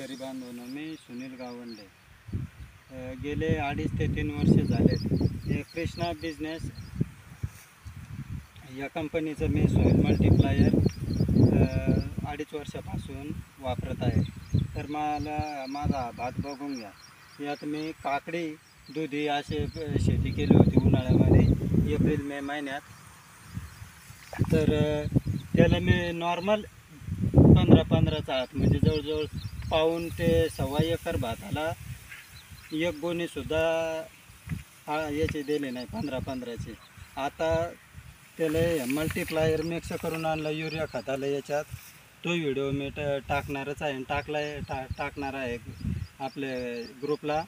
शेतकरी बांधवांनो, मी सुनील गावंडे. गेले 2.5 ते 3 वर्ष झालेत हे कृष्णा बिझनेस या कंपनीचं मी सॉईल मल्टीप्लायर 2.5 वर्षापासून वापरत आहे. तर माझा भात बघून घ्या. यात मी काकडी, दुधी असे शेती केली होती उन्हाळ्यामध्ये एप्रिल मे महिन्यात. तर त्याला मी नॉर्मल 15-15चा हात म्हणजे जवळजवळ पाऊण ते सव्वा एकर भाताला एक गोणीसुद्धा याचे दिले नाही 15-15चे. आता त्याला मल्टीप्लायर मिक्स करून आणलं युरिया खताला याच्यात. तो व्हिडिओ मी टाकणारच आहे, टाकणार आहे आपल्या ग्रुपला.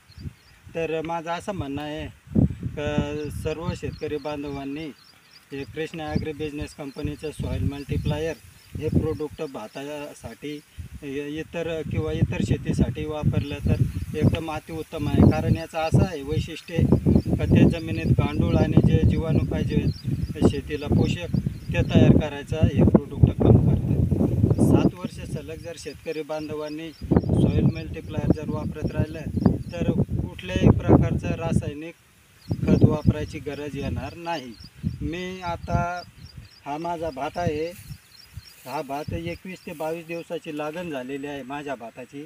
तर माझं असं म्हणणं आहे का सर्व शेतकरी बांधवांनी हे कृष्णा ॲग्री बिझनेस कंपनीचं सॉईल मल्टीप्लायर हे प्रोडक्ट भातासाठी इतर शेतीसाठी वापरलं तर एकदम अतिउत्तम आहे. कारण याचं असं आहे वैशिष्ट्य का त्या जमिनीत गांडूळ आणि जे जीवाणू पाहिजे शेतीला पोषक ते तयार करायचं हे प्रोडक्ट काम करतं. 7 वर्ष सलग जर शेतकरी बांधवांनी सॉईल मल्टीप्लायर जर वापरत राहिलं तर कुठल्याही प्रकारचं रासायनिक खत वापरायची गरज येणार नाही. मी आता हा माझा भात आहे. हा भात 21 ते 22 दिवसाची लागण झालेली आहे माझ्या भाताची.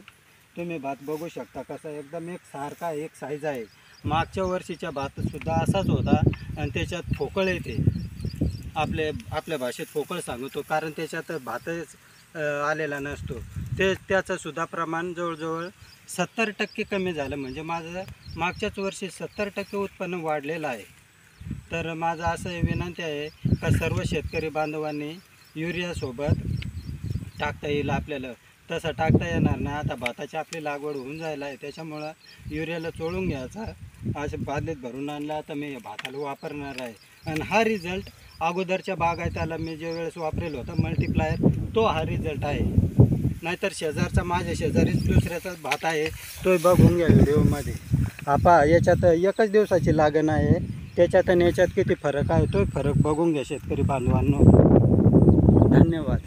तुम्ही भात बघू शकता कसा एकदम एक सारखा एक साईज आहे. मागच्या वर्षीचा भातसुद्धा असाच होता आणि त्याच्यात फोकळ येते. आपल्या भाषेत फोकळ सांगतो कारण त्याच्यात भातच आलेला नसतो. त्याचंसुद्धा प्रमाण जवळजवळ 70% कमी झालं. म्हणजे माझं मागच्याच वर्षी 70% उत्पन्न वाढलेलं आहे. तर माझं असं विनंती आहे का सर्व शेतकरी बांधवांनी युरियासोबत टाकता येईल आपल्याला. तसं टाकता येणार नाही. आता भाताची आपली लागवड होऊन जायला आहे त्याच्यामुळं युरियाला चोळून घ्यायचा. असं बादलीत भरून आणला तर मी भाताला वापरणार आहे. आणि हा रिझल्ट अगोदरच्या बागायताला मी ज्या वेळेस वापरेल होता मल्टीप्लायर तो हा रिझल्ट आहे. नाहीतर शेजारचा माझ्या शेजारीच दुसऱ्याचाच भात आहे तो बघून घ्या व्हिडिओमध्ये. पहा याच्यात एकच दिवसाची लागण आहे. त्याच्यात आणि याच्यात किती फरक आहे तो फरक बघून घ्या शेतकरी बांधवांनो. धन्यवाद.